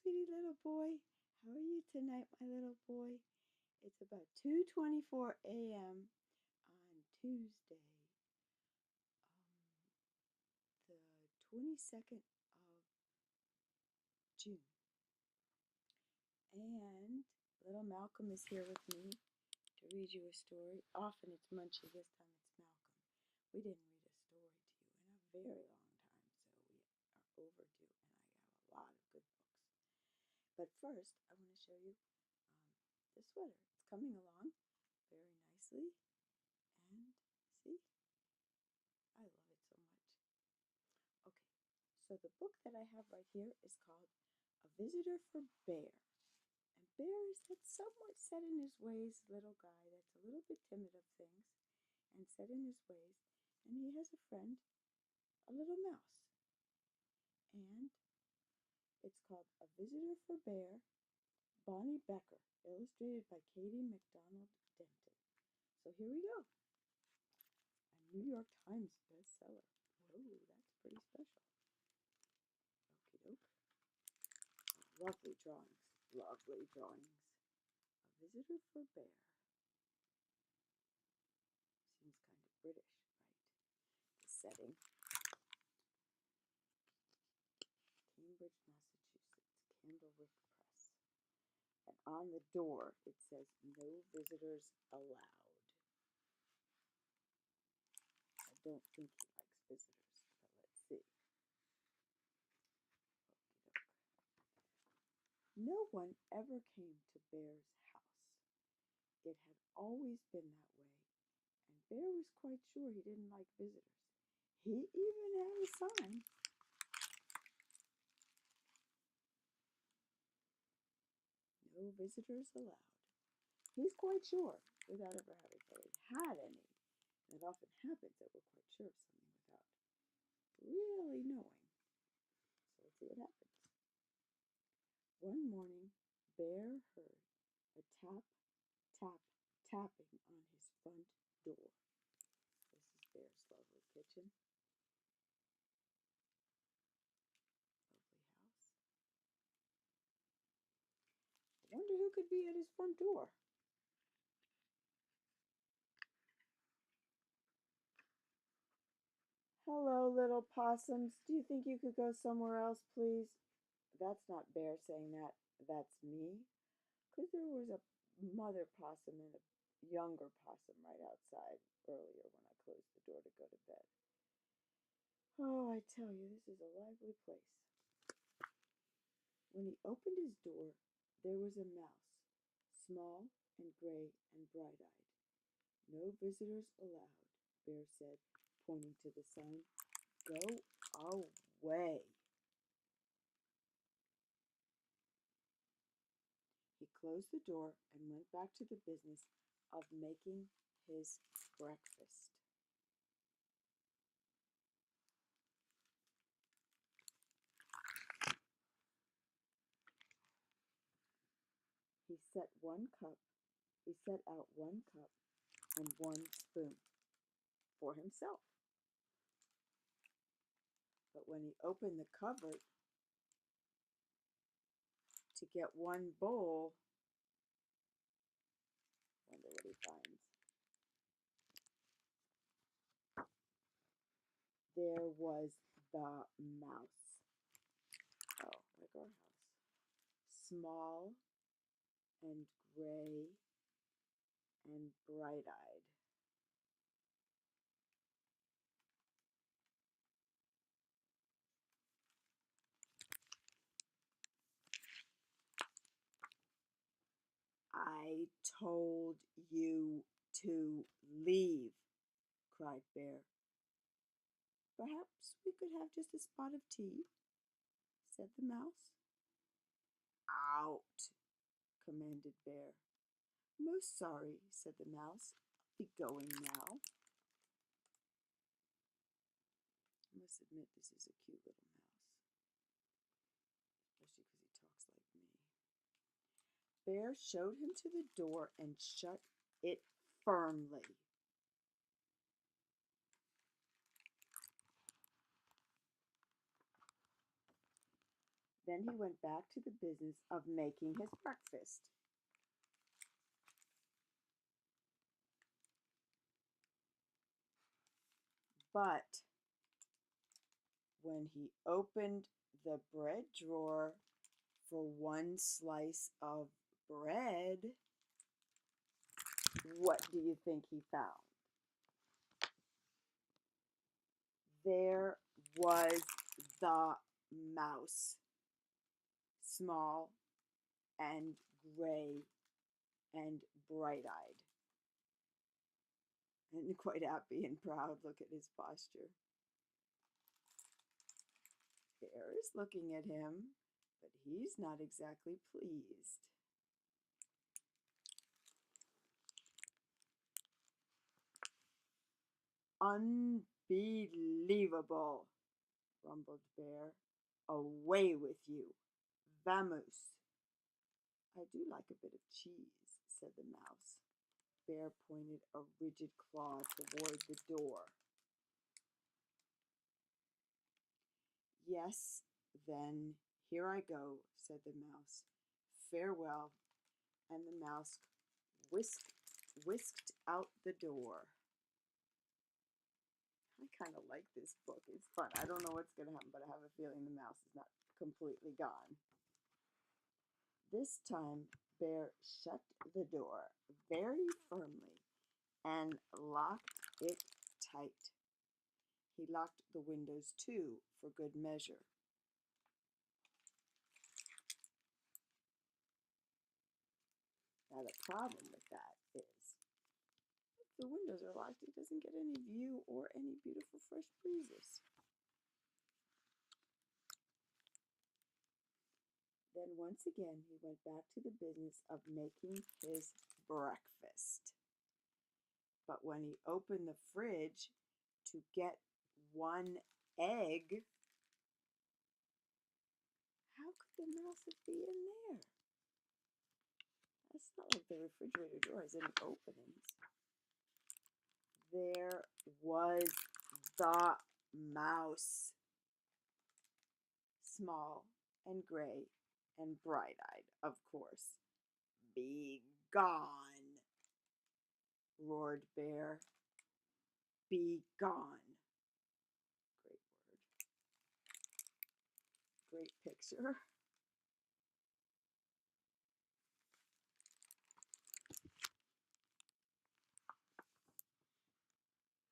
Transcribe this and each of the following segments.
sweetie little boy. How are you tonight, my little boy? It's about 2:24 a.m. on Tuesday, the 22nd of June. And little Malcolm is here with me to read you a story. Often it's Munchie, this time it's Malcolm. We didn't read a story to you in a very long time, so we are overdue, and I have a lot of good books. But first, I want to show you the sweater. It's coming along very nicely, and see, I love it so much. Okay, so the book that I have right here is called A Visitor for Bear. And Bear is that somewhat set in his ways little guy that's a little bit timid of things and set in his ways, and he has a friend, a little mouse. And it's called A Visitor for Bear, Bonny Becker, illustrated by Katie MacDonald Denton. So here we go. A New York Times bestseller. Whoa, that's pretty special. Okie doke. Lovely drawings. Lovely drawings. A Visitor for Bear. Seems kind of British, right? The setting. Cambridge, Massachusetts. Candlewick Press. And on the door it says, "No visitors allowed." I don't think he likes visitors, but let's see. Okey-doke. No one ever came to Bear's house. It had always been that way, and Bear was quite sure he didn't like visitors. He even had a sign. No visitors allowed. He's quite sure, without ever having really had any. And it often happens that we're quite sure of something without really knowing. So let's see what happens. One morning, Bear heard a tap, tap, tapping on his front door. This is Bear's lovely kitchen. Lovely house. I wonder who could be at his front door. Hello, little possums. Do you think you could go somewhere else, please? That's not Bear saying that. That's me. Because there was a mother possum and a younger possum right outside earlier when I closed the door to go to bed. Oh, I tell you, this is a lively place. When he opened his door, there was a mouse, small and gray and bright-eyed. "No visitors allowed," Bear said, pointing to the sign. "Go away." He closed the door and went back to the business of making his breakfast. He set out one cup and one spoon for himself. But when he opened the cupboard to get one bowl, wonder what he finds. There was the mouse. Oh, like our house. Small and gray and bright-eyed. "I told you to leave," cried Bear. "Perhaps we could have just a spot of tea," said the mouse. "Out," commanded Bear. "Most sorry," said the mouse. "I'll be going now." I must admit this is a cute little mouse, especially because he talks like me. Bear showed him to the door and shut it firmly. Then he went back to the business of making his breakfast. But when he opened the bread drawer for one slice of bread, what do you think he found? There was the mouse, small and gray and bright-eyed, and quite happy and proud. Look at his posture. Bear is looking at him, but he's not exactly pleased. Unbelievable, rumbled Bear. Away with you. Vamoose. I do like a bit of cheese, said the mouse. Bear pointed a rigid claw toward the door. Yes, then here I go, said the mouse. Farewell. And the mouse whisked out the door. I kind of like this book. It's fun. I don't know what's going to happen, but I have a feeling the mouse is not completely gone. This time, Bear shut the door very firmly and locked it tight. He locked the windows too, for good measure. Now the problem with that is, if the windows are locked, he doesn't get any view or any beautiful fresh breezes. Then once again he went back to the business of making his breakfast. But when he opened the fridge to get one egg, how could the mouse be in there? It's not like the refrigerator door has any openings. There was the mouse, small and gray and bright-eyed, of course. Be gone, roared Bear. Be gone. Great word. Great picture.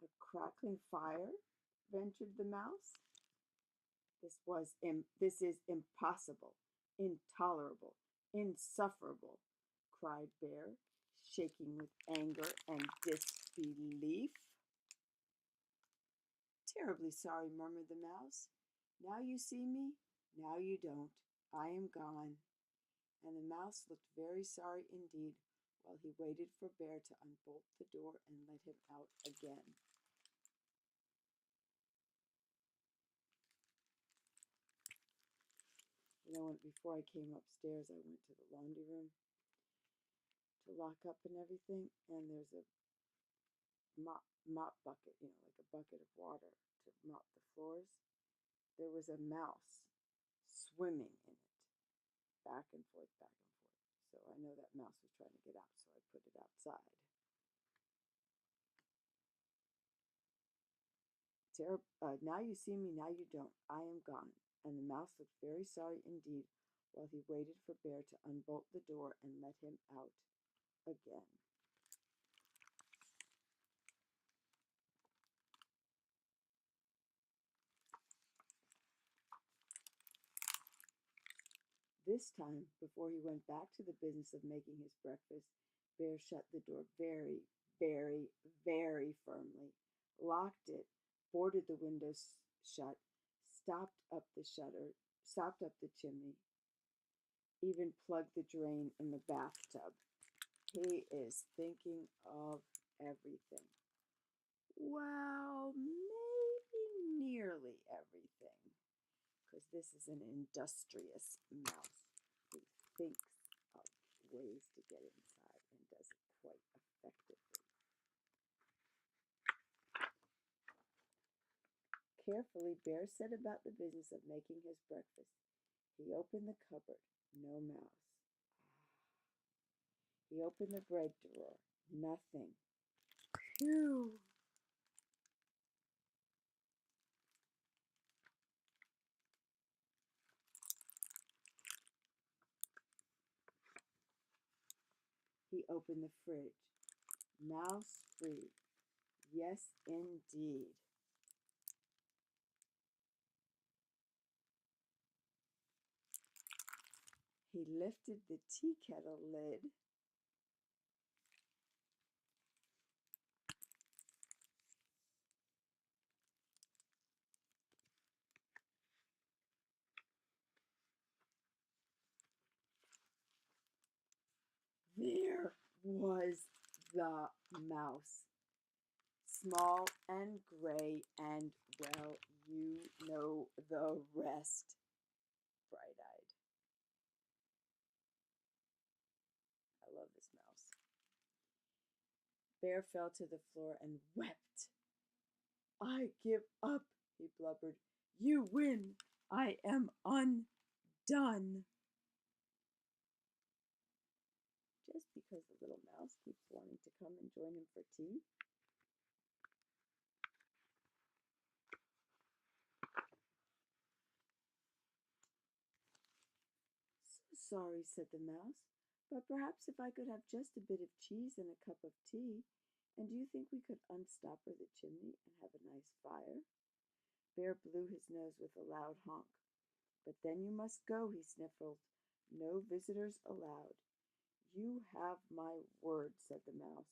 A crackling fire? Ventured the mouse. This is impossible, intolerable, insufferable, cried Bear, shaking with anger and disbelief. Terribly sorry, murmured the mouse. Now you see me, now you don't. I am gone. And the mouse looked very sorry indeed while he waited for Bear to unbolt the door and let him out again. Before I came upstairs, I went to the laundry room to lock up and everything, and there's a mop bucket, like a bucket of water to mop the floors. There was a mouse swimming in it, back and forth, back and forth. So I know that mouse was trying to get out, so I put it outside. Now you see me, now you don't. I am gone. And the mouse looked very sorry indeed while he waited for Bear to unbolt the door and let him out again. This time, before he went back to the business of making his breakfast, Bear shut the door very, very, very firmly, locked it, boarded the windows shut, stopped up the chimney, even plugged the drain in the bathtub. He is thinking of everything. Well, maybe nearly everything, because this is an industrious mouse who thinks of ways to get inside and does it quite effectively. Carefully, Bear set about the business of making his breakfast. He opened the cupboard. No mouse. He opened the bread drawer. Nothing. Phew! He opened the fridge. Mouse free. Yes, indeed. He lifted the tea kettle lid. There was the mouse. Small and gray and, well, you know the rest. Bright-eyed. I love this mouse. Bear fell to the floor and wept. I give up, he blubbered. You win. I am undone. Just because the little mouse keeps wanting to come and join him for tea. So sorry, said the mouse, but perhaps if I could have just a bit of cheese and a cup of tea, and do you think we could unstopper the chimney and have a nice fire? Bear blew his nose with a loud honk. But then you must go, he sniffled. No visitors allowed. You have my word, said the mouse.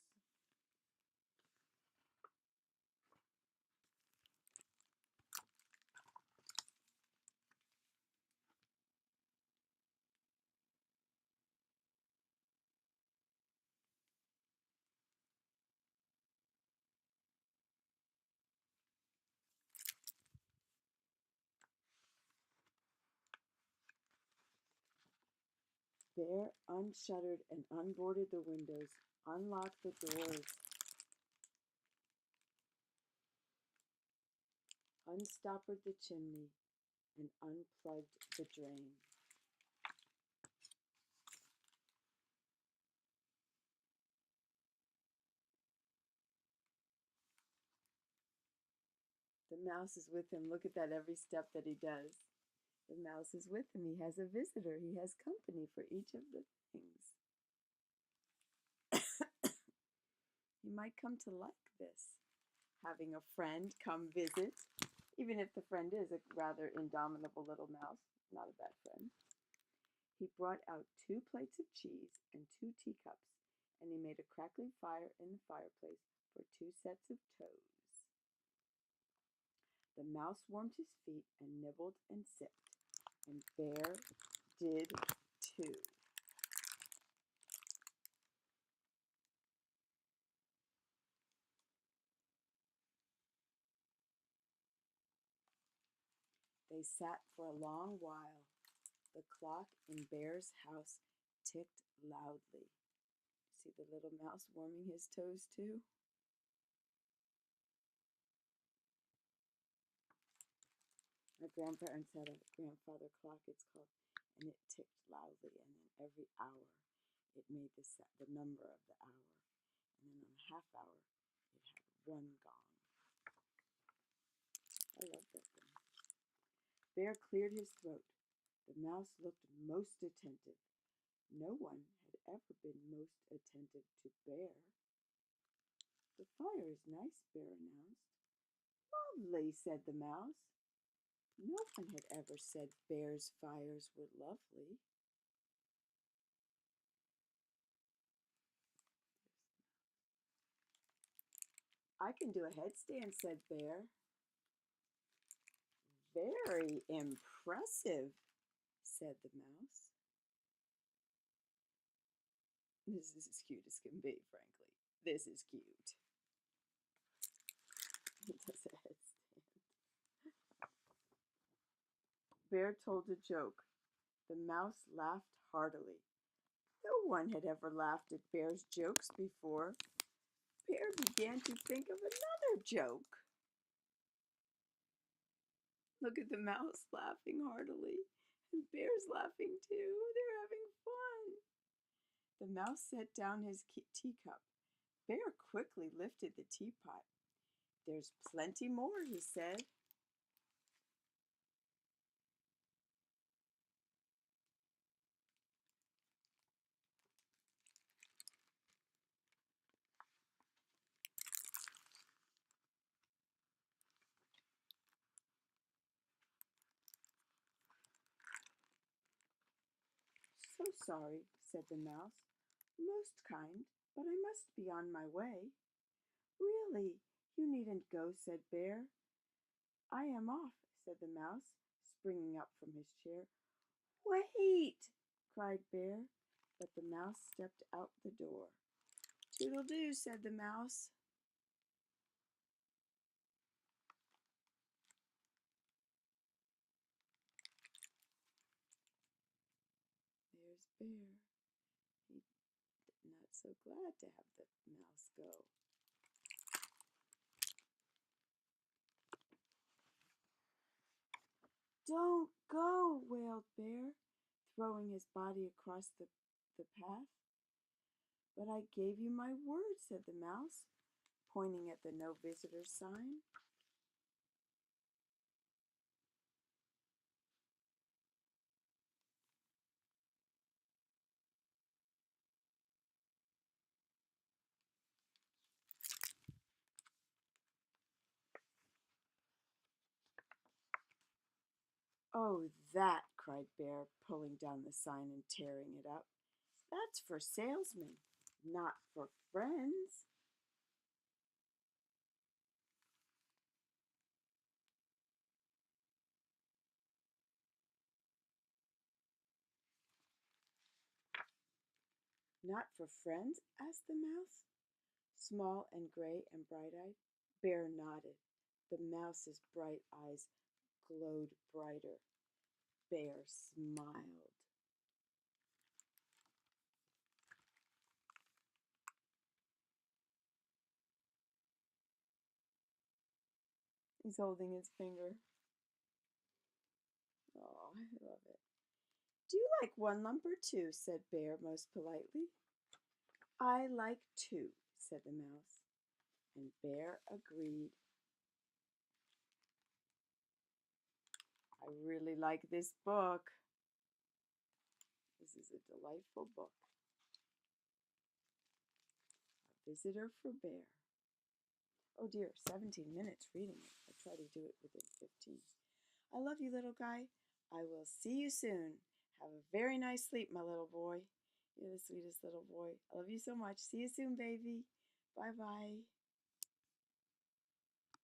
Bear unshuttered and unboarded the windows, unlocked the doors, unstoppered the chimney, and unplugged the drain. The mouse is with him. Look at that every step that he does. The mouse is with him. He has a visitor. He has company for each of the things. You might come to like this, having a friend come visit, even if the friend is a rather indomitable little mouse, not a bad friend. He brought out 2 plates of cheese and 2 teacups, and he made a crackling fire in the fireplace for 2 sets of toes. The mouse warmed his feet and nibbled and sipped, and Bear did too. They sat for a long while. The clock in Bear's house ticked loudly. See the little mouse warming his toes too? My grandparents had a grandfather clock, it's called, and it ticked loudly, and then every hour it made the number of the hour. And then on a half hour, it had 1 gong. I love that thing. Bear cleared his throat. The mouse looked most attentive. No one had ever been most attentive to Bear. The fire is nice, Bear announced. Lovely, said the mouse. No one had ever said Bear's fires were lovely. I can do a headstand, said Bear. Very impressive, said the mouse. This is as cute as can be, frankly. This is cute. He does a headstand. Bear told a joke. The mouse laughed heartily. No one had ever laughed at Bear's jokes before. Bear began to think of another joke. Look at the mouse laughing heartily, And Bear's laughing too. They're having fun. The mouse set down his teacup. Bear quickly lifted the teapot. There's plenty more, he said. So sorry, said the mouse. Most kind, but I must be on my way. Really, you needn't go, said Bear. I am off, said the mouse, springing up from his chair. Wait, cried Bear, but the mouse stepped out the door. Toodle-doo, said the mouse. There's Bear. He's not so glad to have the mouse go. Don't go, wailed Bear, throwing his body across the path. But I gave you my word, said the mouse, pointing at the no visitors sign. Oh, that, cried Bear, pulling down the sign and tearing it up. That's for salesmen, not for friends. Not for friends? Asked the mouse, small and gray and bright-eyed. Bear nodded. The mouse's bright eyes glowed brighter. Bear smiled. He's holding his finger. Oh, I love it. Do you like one lump or two? Said Bear most politely. I like two, said the mouse, and Bear agreed. I really like this book. This is a delightful book. A Visitor for Bear. Oh dear, 17 minutes reading it. I try to do it within 15. I love you, little guy. I will see you soon. Have a very nice sleep, my little boy. You're the sweetest little boy. I love you so much. See you soon, baby. Bye-bye.